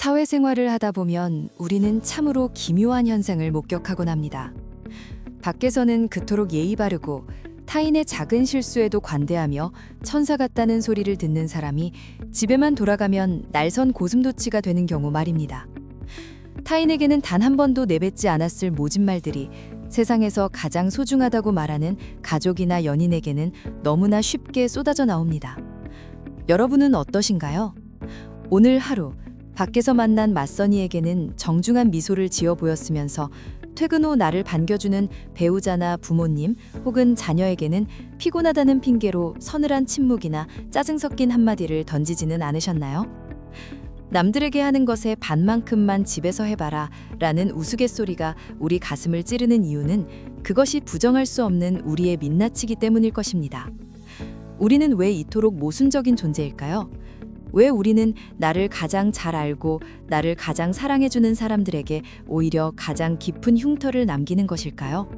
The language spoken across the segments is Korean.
사회생활을 하다 보면 우리는 참으로 기묘한 현상을 목격하곤 합니다. 밖에서는 그토록 예의 바르고 타인의 작은 실수에도 관대하며 천사 같다는 소리를 듣는 사람이 집에만 돌아가면 날선 고슴도치가 되는 경우 말입니다. 타인에게는 단 한 번도 내뱉지 않았을 모진 말들이 세상에서 가장 소중하다고 말하는 가족이나 연인에게는 너무나 쉽게 쏟아져 나옵니다. 여러분은 어떠신가요? 오늘 하루 밖에서 만난 맞선이에게는 정중한 미소를 지어 보였으면서 퇴근 후 나를 반겨주는 배우자나 부모님 혹은 자녀에게는 피곤하다는 핑계로 서늘한 침묵이나 짜증 섞인 한마디를 던지지는 않으셨나요? 남들에게 하는 것의 반만큼만 집에서 해봐라 라는 우스갯소리가 우리 가슴을 찌르는 이유는 그것이 부정할 수 없는 우리의 민낯이기 때문일 것입니다. 우리는 왜 이토록 모순적인 존재일까요? 왜 우리는 나를 가장 잘 알고 나를 가장 사랑해주는 사람들에게 오히려 가장 깊은 흉터를 남기는 것일까요?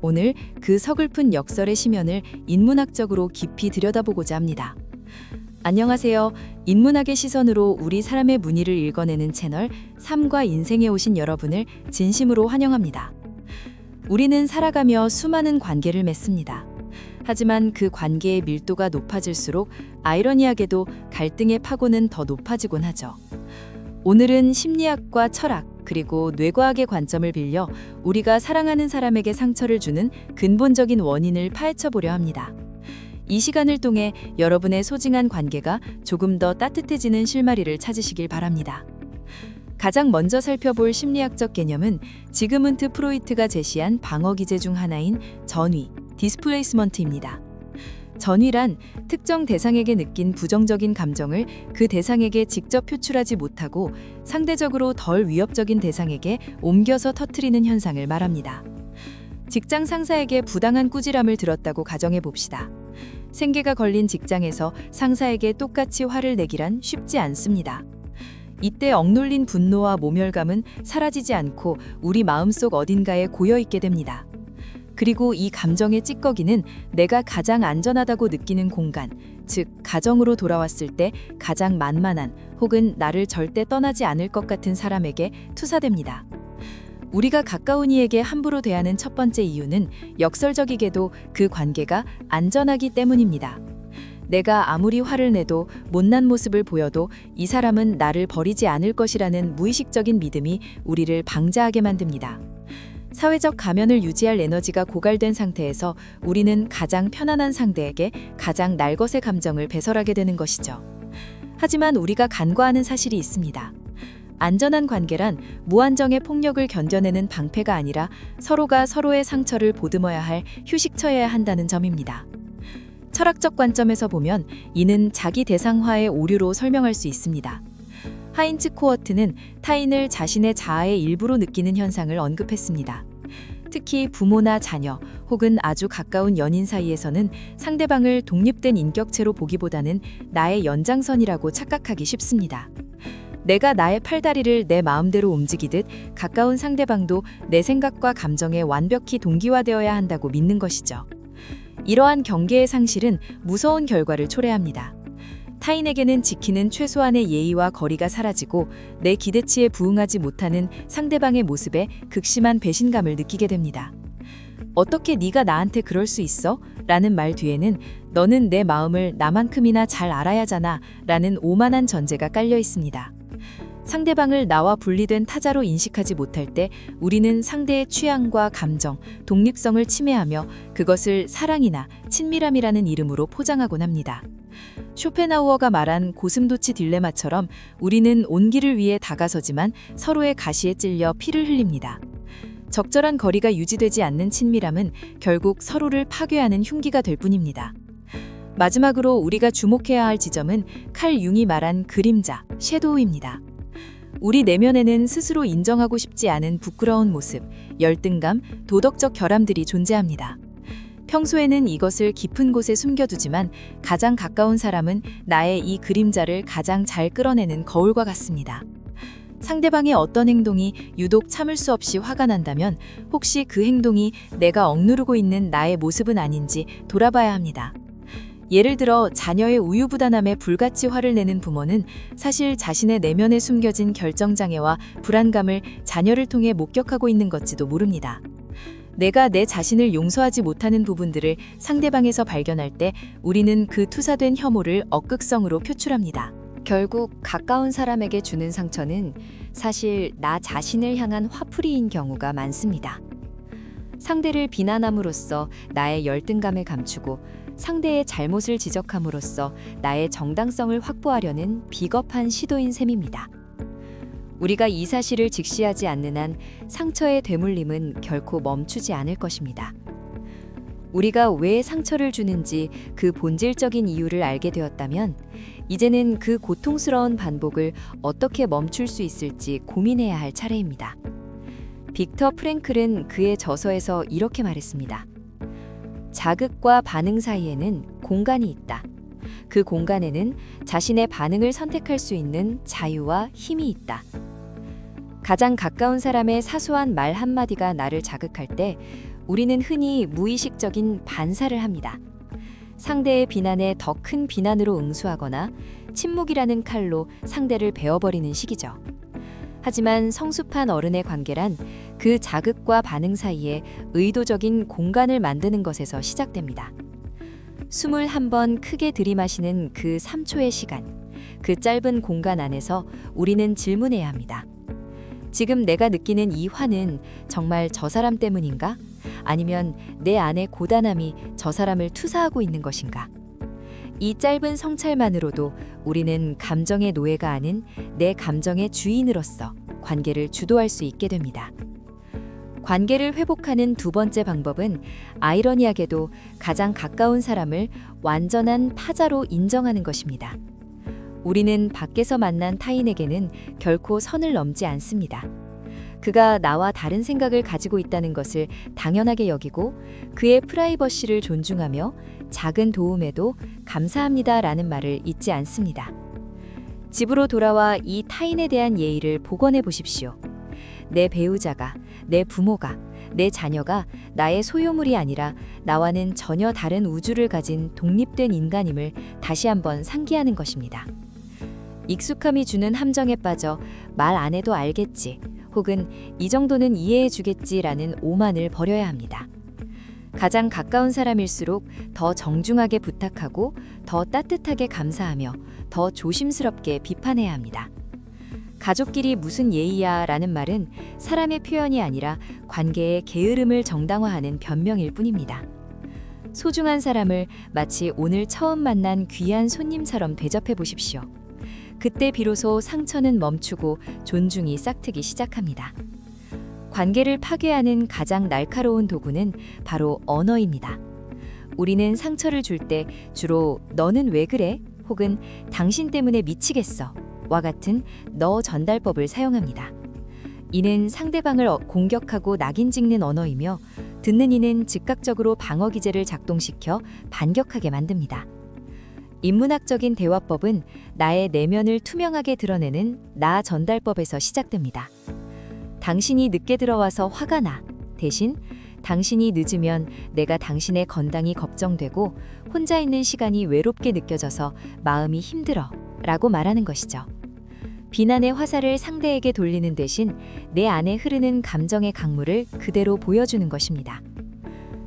오늘 그 서글픈 역설의 심연을 인문학적으로 깊이 들여다보고자 합니다. 안녕하세요. 인문학의 시선으로 우리 사람의 무늬를 읽어내는 채널 삶과 인생에 오신 여러분을 진심으로 환영합니다. 우리는 살아가며 수많은 관계를 맺습니다. 하지만 그 관계의 밀도가 높아질수록 아이러니하게도 갈등의 파고는 더 높아지곤 하죠. 오늘은 심리학과 철학 그리고 뇌과학의 관점을 빌려 우리가 사랑하는 사람에게 상처를 주는 근본적인 원인을 파헤쳐 보려 합니다. 이 시간을 통해 여러분의 소중한 관계가 조금 더 따뜻해지는 실마리를 찾으시길 바랍니다. 가장 먼저 살펴볼 심리학적 개념은 지그문트 프로이트가 제시한 방어 기제 중 하나인 전위, 디스플레이스먼트입니다. 전위란 특정 대상에게 느낀 부정적인 감정을 그 대상에게 직접 표출하지 못하고 상대적으로 덜 위협적인 대상에게 옮겨서 터뜨리는 현상을 말합니다. 직장 상사에게 부당한 꾸지람을 들었다고 가정해 봅시다. 생계가 걸린 직장에서 상사에게 똑같이 화를 내기란 쉽지 않습니다. 이때 억눌린 분노와 모멸감은 사라지지 않고 우리 마음속 어딘가에 고여있게 됩니다. 그리고 이 감정의 찌꺼기는 내가 가장 안전하다고 느끼는 공간, 즉 가정으로 돌아왔을 때 가장 만만한 혹은 나를 절대 떠나지 않을 것 같은 사람에게 투사됩니다. 우리가 가까운 이에게 함부로 대하는 첫 번째 이유는 역설적이게도 그 관계가 안전하기 때문입니다. 내가 아무리 화를 내도 못난 모습을 보여도 이 사람은 나를 버리지 않을 것이라는 무의식적인 믿음이 우리를 방자하게 만듭니다. 사회적 가면을 유지할 에너지가 고갈된 상태에서 우리는 가장 편안한 상대에게 가장 날것의 감정을 배설하게 되는 것이죠. 하지만 우리가 간과하는 사실이 있습니다. 안전한 관계란 무한정의 폭력을 견뎌내는 방패가 아니라 서로가 서로의 상처를 보듬어야 할 휴식처여야 한다는 점입니다. 철학적 관점에서 보면 이는 자기 대상화의 오류로 설명할 수 있습니다. 하인츠 코어트는 타인을 자신의 자아의 일부로 느끼는 현상을 언급했습니다. 특히 부모나 자녀 혹은 아주 가까운 연인 사이에서는 상대방을 독립된 인격체로 보기보다는 나의 연장선이라고 착각하기 쉽습니다. 내가 나의 팔다리를 내 마음대로 움직이듯 가까운 상대방도 내 생각과 감정에 완벽히 동기화되어야 한다고 믿는 것이죠. 이러한 경계의 상실은 무서운 결과를 초래합니다. 타인에게는 지키는 최소한의 예의와 거리가 사라지고 내 기대치에 부응하지 못하는 상대방의 모습에 극심한 배신감을 느끼게 됩니다. 어떻게 네가 나한테 그럴 수 있어? 라는 말 뒤에는 너는 내 마음을 나만큼이나 잘 알아야잖아 라는 오만한 전제가 깔려 있습니다. 상대방을 나와 분리된 타자로 인식하지 못할 때 우리는 상대의 취향과 감정, 독립성을 침해하며 그것을 사랑이나 친밀함이라는 이름으로 포장하곤 합니다. 쇼펜하우어가 말한 고슴도치 딜레마처럼 우리는 온기를 위해 다가서지만 서로의 가시에 찔려 피를 흘립니다. 적절한 거리가 유지되지 않는 친밀함은 결국 서로를 파괴하는 흉기가 될 뿐입니다. 마지막으로 우리가 주목해야 할 지점은 칼 융이 말한 그림자, 섀도우입니다. 우리 내면에는 스스로 인정하고 싶지 않은 부끄러운 모습, 열등감, 도덕적 결함들이 존재합니다. 평소에는 이것을 깊은 곳에 숨겨두지만 가장 가까운 사람은 나의 이 그림자를 가장 잘 끌어내는 거울과 같습니다. 상대방의 어떤 행동이 유독 참을 수 없이 화가 난다면 혹시 그 행동이 내가 억누르고 있는 나의 모습은 아닌지 돌아봐야 합니다. 예를 들어 자녀의 우유부단함에 불같이 화를 내는 부모는 사실 자신의 내면에 숨겨진 결정장애와 불안감을 자녀를 통해 목격하고 있는 것지도 모릅니다. 내가 내 자신을 용서하지 못하는 부분들을 상대방에서 발견할 때 우리는 그 투사된 혐오를 억극성으로 표출합니다. 결국 가까운 사람에게 주는 상처는 사실 나 자신을 향한 화풀이인 경우가 많습니다. 상대를 비난함으로써 나의 열등감을 감추고 상대의 잘못을 지적함으로써 나의 정당성을 확보하려는 비겁한 시도인 셈입니다. 우리가 이 사실을 직시하지 않는 한 상처의 되물림은 결코 멈추지 않을 것입니다. 우리가 왜 상처를 주는지 그 본질적인 이유를 알게 되었다면 이제는 그 고통스러운 반복을 어떻게 멈출 수 있을지 고민해야 할 차례입니다. 빅터 프랭클은 그의 저서에서 이렇게 말했습니다. 자극과 반응 사이에는 공간이 있다. 그 공간에는 자신의 반응을 선택할 수 있는 자유와 힘이 있다. 가장 가까운 사람의 사소한 말 한마디가 나를 자극할 때 우리는 흔히 무의식적인 반사를 합니다. 상대의 비난에 더 큰 비난으로 응수하거나 침묵이라는 칼로 상대를 베어버리는 식이죠. 하지만 성숙한 어른의 관계란 그 자극과 반응 사이에 의도적인 공간을 만드는 것에서 시작됩니다. 숨을 한번 크게 들이마시는 그 3초의 시간, 그 짧은 공간 안에서 우리는 질문해야 합니다. 지금 내가 느끼는 이 화는 정말 저 사람 때문인가? 아니면 내 안의 고단함이 저 사람을 투사하고 있는 것인가? 이 짧은 성찰만으로도 우리는 감정의 노예가 아닌 내 감정의 주인으로서 관계를 주도할 수 있게 됩니다. 관계를 회복하는 두 번째 방법은 아이러니하게도 가장 가까운 사람을 완전한 타자로 인정하는 것입니다. 우리는 밖에서 만난 타인에게는 결코 선을 넘지 않습니다. 그가 나와 다른 생각을 가지고 있다는 것을 당연하게 여기고 그의 프라이버시를 존중하며 작은 도움에도 감사합니다라는 말을 잊지 않습니다. 집으로 돌아와 이 타인에 대한 예의를 복원해 보십시오. 내 배우자가, 내 부모가, 내 자녀가 나의 소유물이 아니라 나와는 전혀 다른 우주를 가진 독립된 인간임을 다시 한번 상기하는 것입니다. 익숙함이 주는 함정에 빠져 말 안 해도 알겠지, 혹은 이 정도는 이해해 주겠지라는 오만을 버려야 합니다. 가장 가까운 사람일수록 더 정중하게 부탁하고 더 따뜻하게 감사하며 더 조심스럽게 비판해야 합니다. 가족끼리 무슨 예의야 라는 말은 사람의 표현이 아니라 관계의 게으름을 정당화하는 변명일 뿐입니다. 소중한 사람을 마치 오늘 처음 만난 귀한 손님처럼 대접해 보십시오. 그때 비로소 상처는 멈추고 존중이 싹트기 시작합니다. 관계를 파괴하는 가장 날카로운 도구는 바로 언어입니다. 우리는 상처를 줄 때 주로 너는 왜 그래? 혹은 당신 때문에 미치겠어 와 같은 너 전달법을 사용합니다. 이는 상대방을 공격하고 낙인 찍는 언어이며 듣는 이는 즉각적으로 방어 기제를 작동시켜 반격하게 만듭니다. 인문학적인 대화법은 나의 내면을 투명하게 드러내는 나 전달법에서 시작됩니다. 당신이 늦게 들어와서 화가 나. 대신 당신이 늦으면 내가 당신의 건강이 걱정되고 혼자 있는 시간이 외롭게 느껴져서 마음이 힘들어 라고 말하는 것이죠. 비난의 화살을 상대에게 돌리는 대신 내 안에 흐르는 감정의 강물을 그대로 보여주는 것입니다.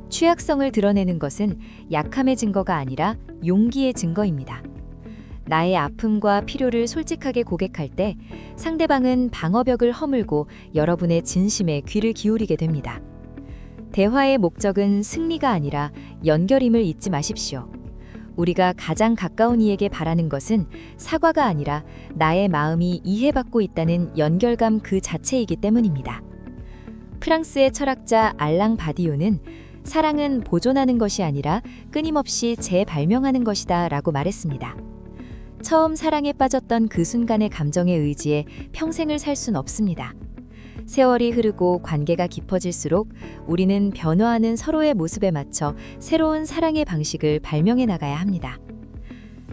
취약성을 드러내는 것은 약함의 증거가 아니라 용기의 증거입니다. 나의 아픔과 필요를 솔직하게 고백할 때 상대방은 방어벽을 허물고 여러분의 진심에 귀를 기울이게 됩니다. 대화의 목적은 승리가 아니라 연결임을 잊지 마십시오. 우리가 가장 가까운 이에게 바라는 것은 사과가 아니라 나의 마음이 이해받고 있다는 연결감 그 자체이기 때문입니다. 프랑스의 철학자 알랑 바디오는 사랑은 보존하는 것이 아니라 끊임없이 재발명하는 것이다 라고 말했습니다. 처음 사랑에 빠졌던 그 순간의 감정에 의지해 평생을 살 순 없습니다. 세월이 흐르고 관계가 깊어질수록 우리는 변화하는 서로의 모습에 맞춰 새로운 사랑의 방식을 발명해 나가야 합니다.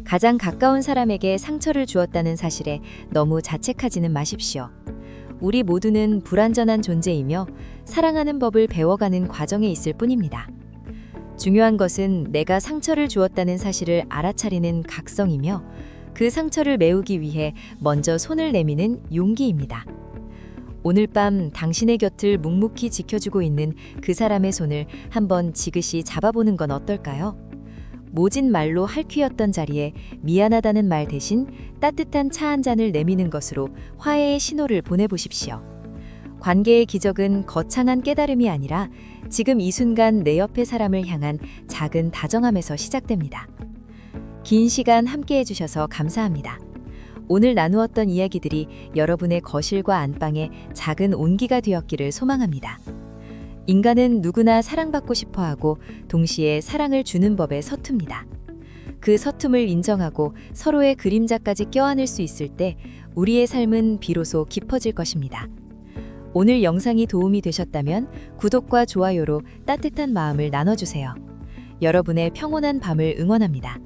가장 가까운 사람에게 상처를 주었다는 사실에 너무 자책하지는 마십시오. 우리 모두는 불완전한 존재이며 사랑하는 법을 배워가는 과정에 있을 뿐입니다. 중요한 것은 내가 상처를 주었다는 사실을 알아차리는 각성이며 그 상처를 메우기 위해 먼저 손을 내미는 용기입니다. 오늘 밤 당신의 곁을 묵묵히 지켜주고 있는 그 사람의 손을 한번 지그시 잡아보는 건 어떨까요? 모진 말로 핥히었던 자리에 미안하다는 말 대신 따뜻한 차 한 잔을 내미는 것으로 화해의 신호를 보내보십시오. 관계의 기적은 거창한 깨달음이 아니라 지금 이 순간 내 옆의 사람을 향한 작은 다정함에서 시작됩니다. 긴 시간 함께 해주셔서 감사합니다. 오늘 나누었던 이야기들이 여러분의 거실과 안방에 작은 온기가 되었기를 소망합니다. 인간은 누구나 사랑받고 싶어하고 동시에 사랑을 주는 법에 서툽니다. 그 서툼을 인정하고 서로의 그림자까지 껴안을 수 있을 때 우리의 삶은 비로소 깊어질 것입니다. 오늘 영상이 도움이 되셨다면 구독과 좋아요로 따뜻한 마음을 나눠주세요. 여러분의 평온한 밤을 응원합니다.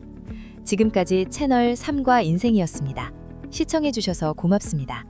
지금까지 채널 3과 인생이었습니다. 시청해주셔서 고맙습니다.